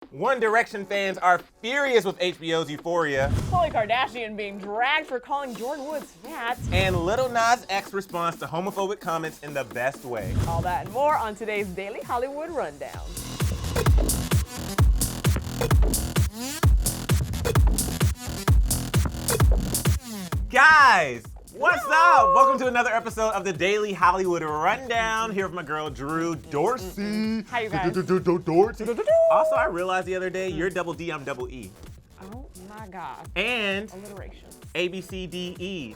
One Direction fans are furious with HBO's Euphoria. Khloe Kardashian being dragged for calling Jordyn Woods fat. And Lil Nas X responds to homophobic comments in the best way. All that and more on today's Daily Hollywood Rundown. Guys, what's up? Welcome to another episode of the Daily Hollywood Rundown. Here with my girl Drew Dorsey. Hi, you guys. Dorsey. Also, I realized the other day you're double D, I'm double E. Oh my God. And Alliteration. A B C D E,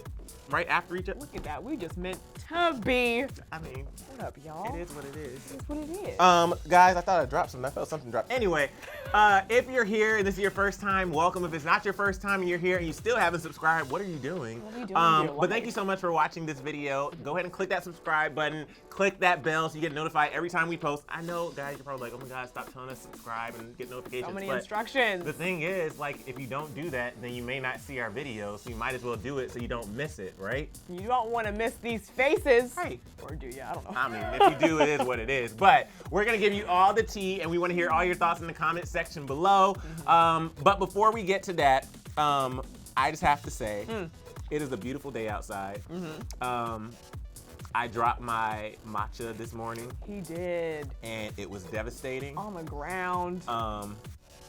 right after each other. Look at that. We just meant to be. I mean, What up, y'all? it is what it is. It's what it is. Guys, I thought I dropped something. I felt something drop. Anyway, if you're here and this is your first time, welcome. If it's not your first time and you're here and you still haven't subscribed, what are you doing? What are you doing with your But thank life? you so much for watching this video. Go ahead and click that subscribe button. Click that bell so you get notified every time we post. I know, guys, you're probably like, oh my God, stop telling us to subscribe and get notifications. So many but instructions. the thing is, like, if you don't do that, then you may not see our videos. So you might as well do it so you don't miss it, right? You don't want to miss these faces. Right. Or do you? I don't know. I mean, if you do, it is what it is. But we're gonna give you all the tea, and we want to hear all your thoughts in the comment section below. But before we get to that, I just have to say, it is a beautiful day outside. I dropped my matcha this morning, He did. and it was devastating. On the ground.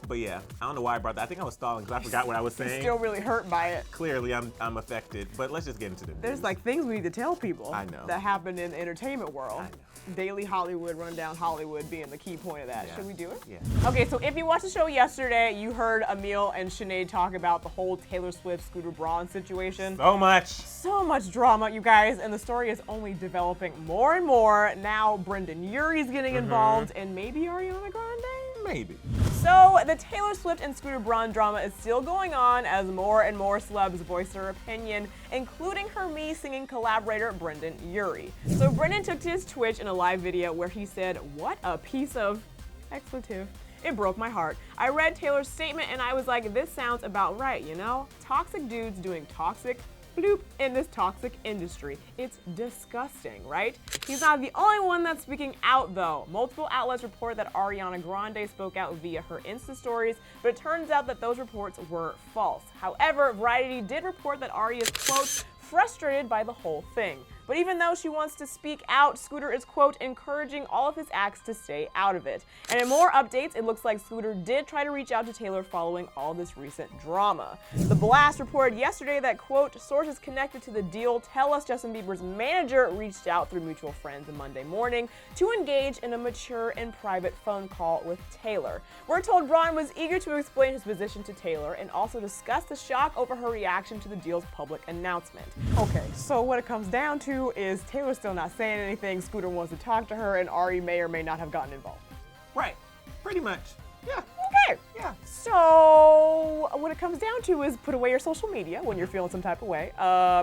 But yeah, I don't know why I brought that. I think I was stalling because I forgot what I was saying. Still really hurt by it. Clearly, I'm affected. But let's just get into the news. There's like things we need to tell people. I know. That happen in the entertainment world. I know. Daily Hollywood Rundown, Hollywood being the key point of that. Yeah. Should we do it? Yeah. Okay, so if you watched the show yesterday, you heard Emile and Sinead talk about the whole Taylor Swift Scooter Braun situation. So much. So much drama, you guys, and the story is only developing more and more. Now Brendan Urie's getting involved, and maybe Ariana Grande? Maybe. So the Taylor Swift and Scooter Braun drama is still going on as more and more celebs voice their opinion, including her Me singing collaborator Brendan Urie. So Brendan took to his Twitch in a live video where he said, "What a piece of expletive. It broke my heart. I read Taylor's statement and I was like, this sounds about right, you know? Toxic dudes doing toxic bloop in this toxic industry. It's disgusting, right?" He's not the only one that's speaking out though. Multiple outlets report that Ariana Grande spoke out via her Insta stories, but it turns out that those reports were false. However, Variety did report that Ari is, quote, frustrated by the whole thing. But even though she wants to speak out, Scooter is, quote, encouraging all of his acts to stay out of it. And in more updates, it looks like Scooter did try to reach out to Taylor following all this recent drama. The Blast reported yesterday that, quote, sources connected to the deal tell us Justin Bieber's manager reached out through mutual friends on Monday morning to engage in a mature and private phone call with Taylor. We're told Braun was eager to explain his position to Taylor and also discuss the shock over her reaction to the deal's public announcement. Okay, so what it comes down to is Taylor still not saying anything, Scooter wants to talk to her, and Ari may or may not have gotten involved. Right. Pretty much. Yeah. Okay. Yeah. So what it comes down to is put away your social media when you're feeling some type of way.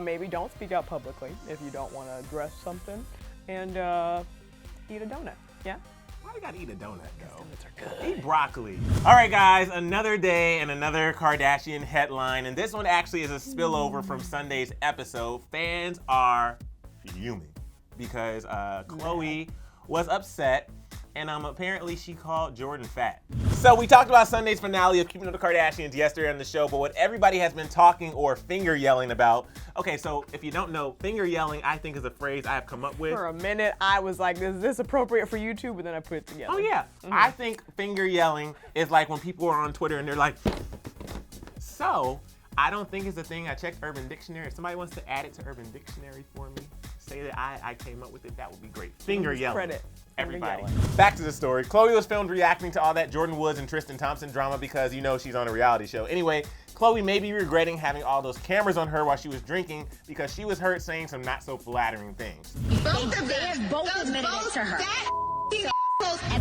Maybe don't speak out publicly if you don't want to address something, and eat a donut. Yeah. Why we gotta eat a donut though? Donuts are good. Eat broccoli. All right, guys, another day and another Kardashian headline, and this one actually is a spillover from Sunday's episode. Fans are fuming because Khloe was upset, and apparently she called Jordyn fat. So we talked about Sunday's finale of Keeping Up with the Kardashians yesterday on the show, but what everybody has been talking or finger yelling about. Okay, so if you don't know, finger yelling, I think, is a phrase I have come up with. For a minute, I was like, is this appropriate for YouTube? But then I put it together. Oh yeah, I think finger yelling is like when people are on Twitter and they're like, so I don't think it's a thing. I checked Urban Dictionary. If somebody wants to add it to Urban Dictionary for me, say that I came up with it, that would be great. Finger yelling. Credit. Everybody. Finger yelling. Back to the story. Khloe was filmed reacting to all that Jordyn Woods and Tristan Thompson drama because you know she's on a reality show. Anyway, Khloe may be regretting having all those cameras on her while she was drinking because she was heard saying some not so flattering things. Both admitted it to her.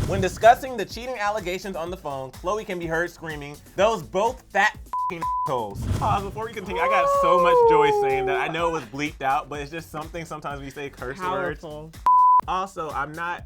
When discussing the cheating allegations on the phone, Khloe can be heard screaming, "Those both fat assholes." Pause before we continue. I got so much joy saying that. I know it was bleeped out, but it's just something sometimes we say curse words. Powerful. Also, I'm not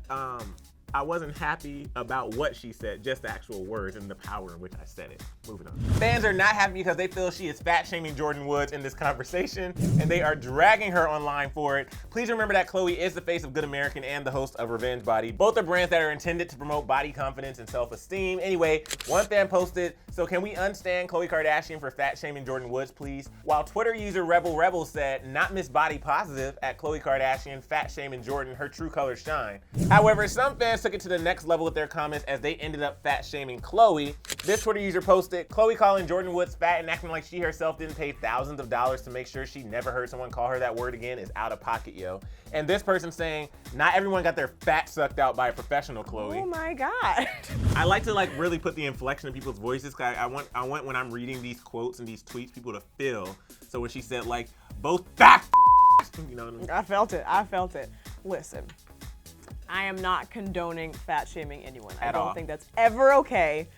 I wasn't happy about what she said, just the actual words and the power in which I said it. Moving on. Fans are not happy because they feel she is fat-shaming Jordyn Woods in this conversation, and they are dragging her online for it. Please remember that Khloe is the face of Good American and the host of Revenge Body. Both are brands that are intended to promote body confidence and self-esteem. Anyway, one fan posted, "So can we unstand Khloe Kardashian for fat-shaming Jordyn Woods, please?" While Twitter user Rebel said, "Not Miss Body Positive at Khloe Kardashian fat-shaming Jordyn, her true colors shine." However, some fans took it to the next level with their comments as they ended up fat-shaming Khloe. This Twitter user posted, "Khloe calling Jordyn Woods fat and acting like she herself didn't pay thousands of dollars to make sure she never heard someone call her that word again is out of pocket, yo." And this person saying, "Not everyone got their fat sucked out by a professional, Khloe." Oh my God. I like to like really put the inflection in people's voices. Cause I want when I'm reading these quotes and these tweets, people to feel. So when she said like, "both fat," you know what I mean? I felt it. Listen, I am not condoning fat shaming anyone. I don't think that's ever okay.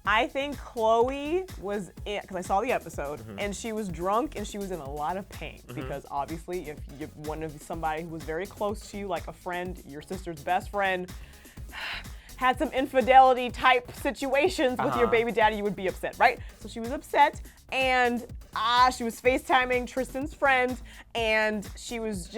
I think Khloe was in, because I saw the episode, and she was drunk and she was in a lot of pain because obviously if you're one of somebody who was very close to you, like a friend, your sister's best friend, had some infidelity type situations with your baby daddy, you would be upset, right? So she was upset, and she was FaceTiming Tristan's friend, and she was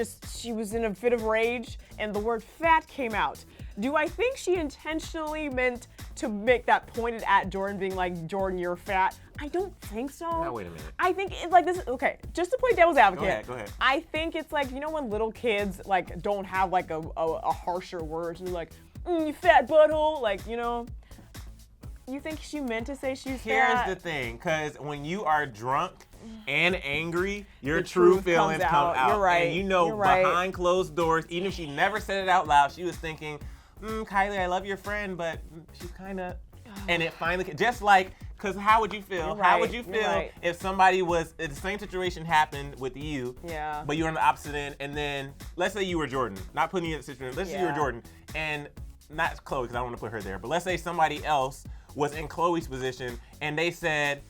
in a fit of rage, and the word fat came out. Do I think she intentionally meant to make that pointed at Jordyn, being like, "Jordyn, you're fat"? I don't think so. Now wait a minute. I think it's like this. Okay, just to play devil's advocate. Go ahead. I think it's like, you know when little kids like don't have like a harsher words and they're like, "You fat butthole," like, you know. You think she meant to say she's fat? Here's the thing, because when you are drunk and angry, your true feelings come out. You're right. And you know, behind closed doors, even if she never said it out loud, she was thinking, "Kylie, I love your friend, but she's kind of," and it finally, just like, because how would you feel? How would you feel if somebody was, if the same situation happened with you, but you were on the opposite end, and then, let's say you were Jordyn, not putting you in the situation, let's say you were Jordyn, and not Khloe, because I don't want to put her there, but let's say somebody else was in Khloe's position, and they said,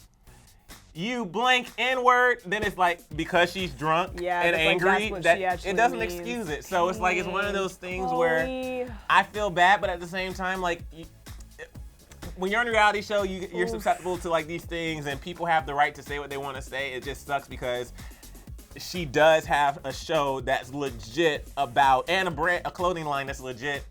"You blank N-word," then it's like, because she's drunk and angry, like that it doesn't excuse it. So it's like, it's one of those things where I feel bad, but at the same time, like, when you're on a reality show, you're susceptible to like these things, and people have the right to say what they want to say. It just sucks because she does have a show that's legit about, and a clothing line that's legit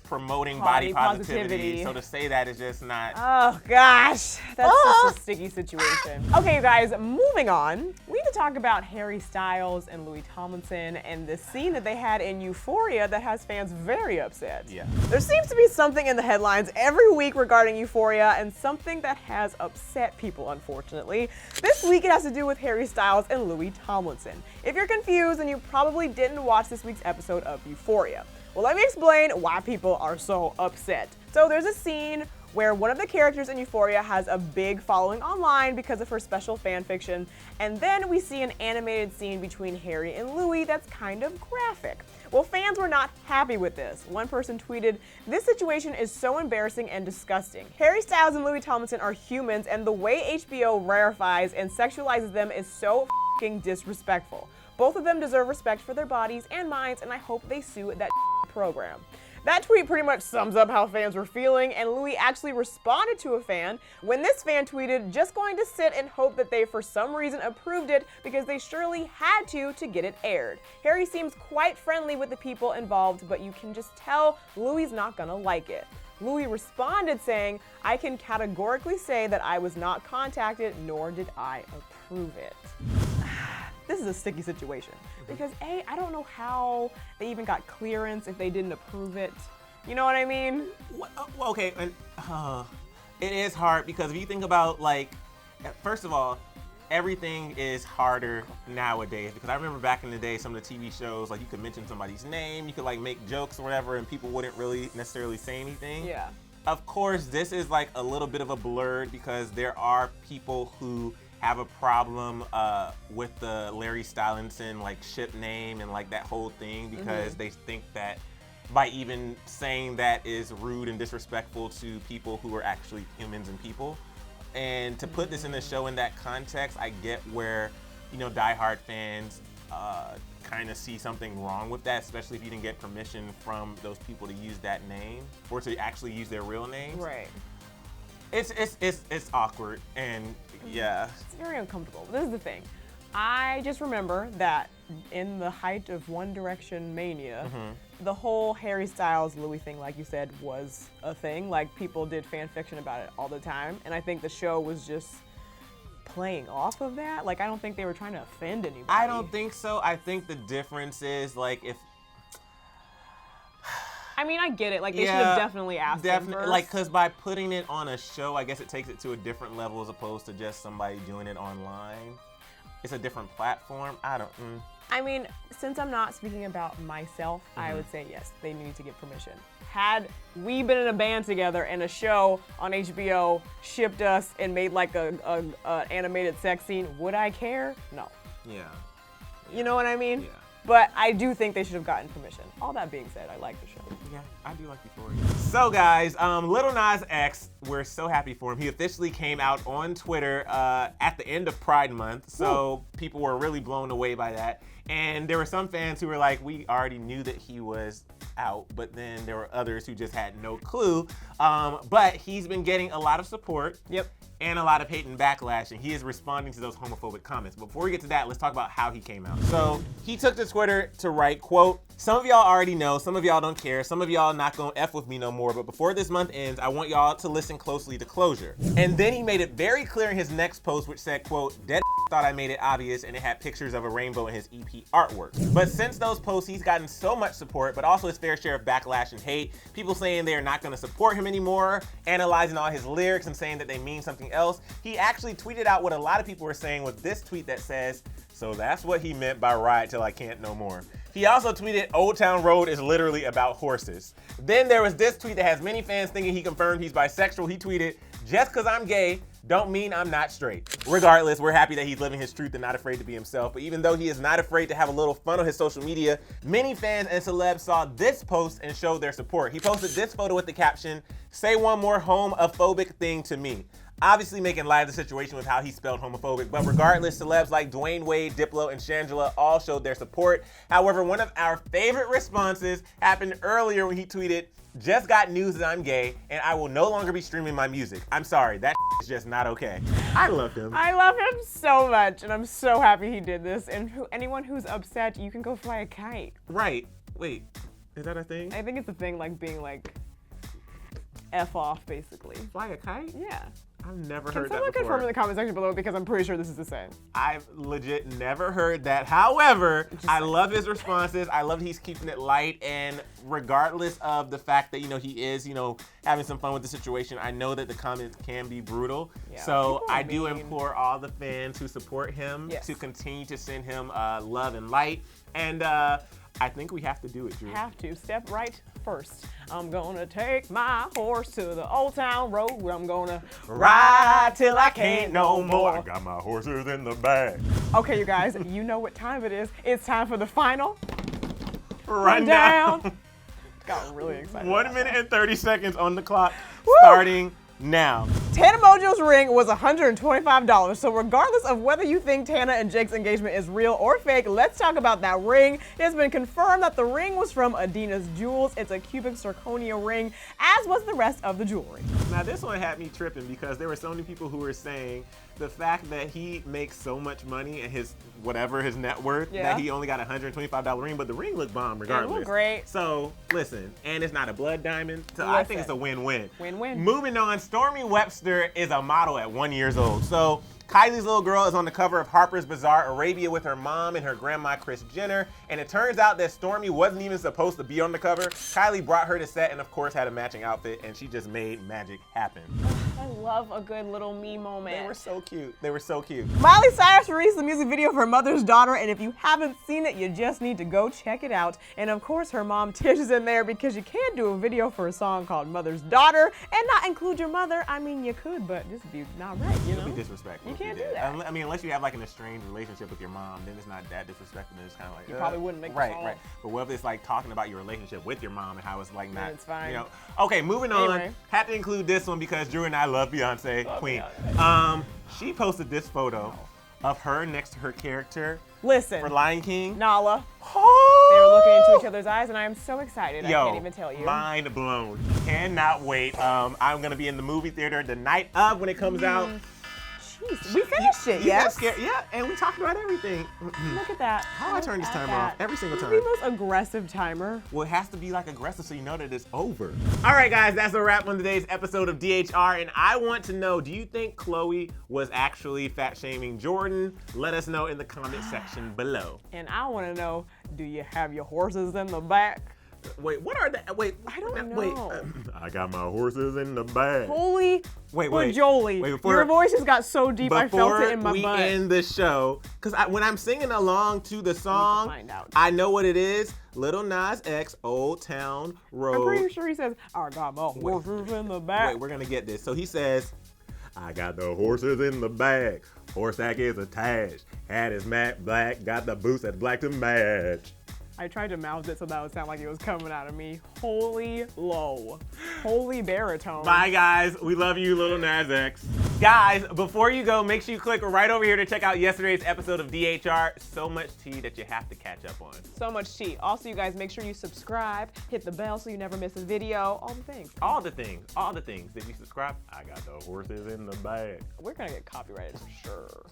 promoting body positivity. So to say that is just not. Oh gosh, that's just a sticky situation. Okay, you guys, moving on. We need to talk about Harry Styles and Louis Tomlinson and the scene that they had in Euphoria that has fans very upset. Yeah. There seems to be something in the headlines every week regarding Euphoria, and something that has upset people, unfortunately. This week it has to do with Harry Styles and Louis Tomlinson. If you're confused, then you probably didn't watch this week's episode of Euphoria. Well, let me explain why people are so upset. So there's a scene where one of the characters in Euphoria has a big following online because of her special fan fiction, and then we see an animated scene between Harry and Louis that's kind of graphic. Well, fans were not happy with this. One person tweeted, "This situation is so embarrassing and disgusting. Harry Styles and Louis Tomlinson are humans, and the way HBO rarefies and sexualizes them is so f***ing disrespectful. Both of them deserve respect for their bodies and minds, and I hope they sue that program." That tweet pretty much sums up how fans were feeling, and Louis actually responded to a fan when this fan tweeted, "Just going to sit and hope that they for some reason approved it because they surely had to get it aired. Harry seems quite friendly with the people involved, but you can just tell Louis's not gonna like it." Louis responded saying, "I can categorically say that I was not contacted, nor did I approve it." This is a sticky situation because A, I don't know how they even got clearance if they didn't approve it. You know what I mean? Well, okay, and it is hard because if you think about, like, first of all, everything is harder nowadays because I remember back in the day, some of the TV shows, like, you could mention somebody's name, you could like make jokes or whatever, and people wouldn't really necessarily say anything. Yeah. Of course, this is like a little bit of a blur because there are people who have a problem with the Larry Stylinson like ship name and like that whole thing because they think that by even saying that is rude and disrespectful to people who are actually humans and people. And to put this in the show in that context, I get where, you know, diehard fans kind of see something wrong with that, especially if you didn't get permission from those people to use that name or to actually use their real names. Right. It's awkward, and yeah. It's very uncomfortable. This is the thing. I just remember that in the height of One Direction mania, the whole Harry Styles Louis thing, like you said, was a thing. Like, people did fan fiction about it all the time, and I think the show was just playing off of that. Like, I don't think they were trying to offend anybody. I don't think so. I think the difference is, like, if... I mean, I get it. Like, they should have definitely asked them first. Like, because by putting it on a show, I guess it takes it to a different level as opposed to just somebody doing it online. It's a different platform. I don't... I mean, since I'm not speaking about myself, I would say yes, they need to get permission. Had we been in a band together and a show on HBO shipped us and made like a animated sex scene, would I care? No. Yeah. You know what I mean? Yeah. But I do think they should have gotten permission. All that being said, I like the show. Yeah, I do like Euphoria. So guys, Lil Nas X, we're so happy for him. He officially came out on Twitter at the end of Pride Month, so people were really blown away by that. And there were some fans who were like, we already knew that he was out, but then there were others who just had no clue. But he's been getting a lot of support. Yep. And a lot of hate and backlash, and he is responding to those homophobic comments. But before we get to that, let's talk about how he came out. So he took to Twitter to write, quote, "Some of y'all already know, some of y'all don't care, some of y'all not gonna F with me no more, but before this month ends, I want y'all to listen closely to closure." And then he made it very clear in his next post, which said, quote, "Dead thought I made it obvious," and it had pictures of a rainbow in his EP artwork. But since those posts, he's gotten so much support, but also his fair share of backlash and hate. People saying they are not gonna support him anymore, analyzing all his lyrics and saying that they mean something else. He actually tweeted out what a lot of people were saying with this tweet that says, "So that's what he meant by ride till I can't no more." He also tweeted, "Old Town Road is literally about horses." Then there was this tweet that has many fans thinking he confirmed he's bisexual. He tweeted, "Just cause I'm gay don't mean I'm not straight." Regardless, we're happy that he's living his truth and not afraid to be himself. But even though he is not afraid to have a little fun on his social media, many fans and celebs saw this post and showed their support. He posted this photo with the caption, "Say one more homophobic thing to me." Obviously making light of the situation with how he spelled homophobic, but regardless, celebs like Dwayne Wade, Diplo, and Shangela all showed their support. However, one of our favorite responses happened earlier when he tweeted, "Just got news that I'm gay, and I will no longer be streaming my music. I'm sorry, that is just not okay." I love him. I love him so much, and I'm so happy he did this. And anyone who's upset, you can go fly a kite. Right. Wait, is that a thing? I think it's a thing, like being like, F off, basically. Fly a kite? Yeah. I've never Can heard that someone before. confirm in the comment section below, because I'm pretty sure this is the same. I've legit never heard that. However, I love his responses. I love he's keeping it light, and regardless of the fact that, he is, having some fun with the situation, I know that the comments can be brutal. Yeah, so I do mean. implore all the fans who support him Yes. to continue to send him love and light. And I think we have to do it, Drew. Have to. Step right first. I'm gonna take my horse to the old town road. I'm gonna ride till I can't no more. I got my horses in the bag. Okay, you guys, you know what time it is. It's time for the final Rundown. Got really excited. 1 minute and 30 seconds on the clock, Woo! starting now. Tana Mongeau's ring was $125. So regardless of whether you think Tana and Jake's engagement is real or fake, let's talk about that ring. It has been confirmed that the ring was from Adina's Jewels. It's a cubic zirconia ring, as was the rest of the jewelry. Now this one had me tripping because there were so many people who were saying the fact that he makes so much money and his net worth, Yeah. that he only got a $125 ring, but the ring looked bomb regardless. It looked great. So listen, and it's not a blood diamond, so I think Listen. it's a win-win. Win-win. Moving on, Stormy Webster is a model at 1 year old. So Kylie's little girl is on the cover of Harper's Bazaar Arabia with her mom and her grandma Kris Jenner, and it turns out that Stormy wasn't even supposed to be on the cover. Kylie brought her to set and of course had a matching outfit, and she just made magic happen. I love a good little me moment. They were so cute. They were so cute. Miley Cyrus released a music video for Mother's Daughter, and if you haven't seen it, you just need to go check it out. And of course, her mom Tish is in there, because you can't do a video for a song called Mother's Daughter and not include your mother. I mean, you could, but just be not right, you know? It'd be disrespectful. You if can't did. do that. I mean, unless you have like an estranged relationship with your mom, then it's not that disrespectful. Then it's kind of like You probably wouldn't make the right, song. right. But what if it's like talking about your relationship with your mom and how it's like not, it's fine. Okay, moving on. Anyway. Had to include this one because Drew and I love Beyonce, Queen. Beyonce. She posted this photo of her next to her character Listen, for Lion King. Nala. Oh! They were looking into each other's eyes, and I am so excited. Yo, I can't even tell you. mind blown. Cannot wait. I'm gonna be in the movie theater the night of when it comes out. Jeez, we finished it, You yes? got scared. Yeah, and we talked about everything. Look at that. How do I turn this Look at timer off? that. Every single This time. is the most aggressive timer. Well, it has to be like aggressive so you know that it's over. All right, guys, that's a wrap on today's episode of DHR. And I want to know, do you think Khloe was actually fat shaming Jordan? Let us know in the comment section below. And I want to know, do you have your horses in the back? Wait, what are the? Wait, I don't know. Wait, I got my horses in the bag. Holy Wait. Jolie, your voice just got so deep I felt it in my Before butt. we end the show, because when I'm singing along to the song, find out. I know what it is. Lil Nas X, Old Town Road. I'm pretty sure he says, I got my horses in the back. Wait, we're gonna get this. So he says, I got the horses in the bag. Horse sack is attached. Hat is matte black. Got the boots that's black to match. I tried to mouth it so that would sound like it was coming out of me. Holy low. Holy baritone. Bye, guys. We love you, Lil Nas X. Guys, before you go, make sure you click right over here to check out yesterday's episode of DHR. So much tea that you have to catch up on. So much tea. Also, you guys, make sure you subscribe, hit the bell so you never miss a video, all the things. All the things. All the things. If you subscribe, I got the horses in the bag. We're gonna get copyrighted for sure.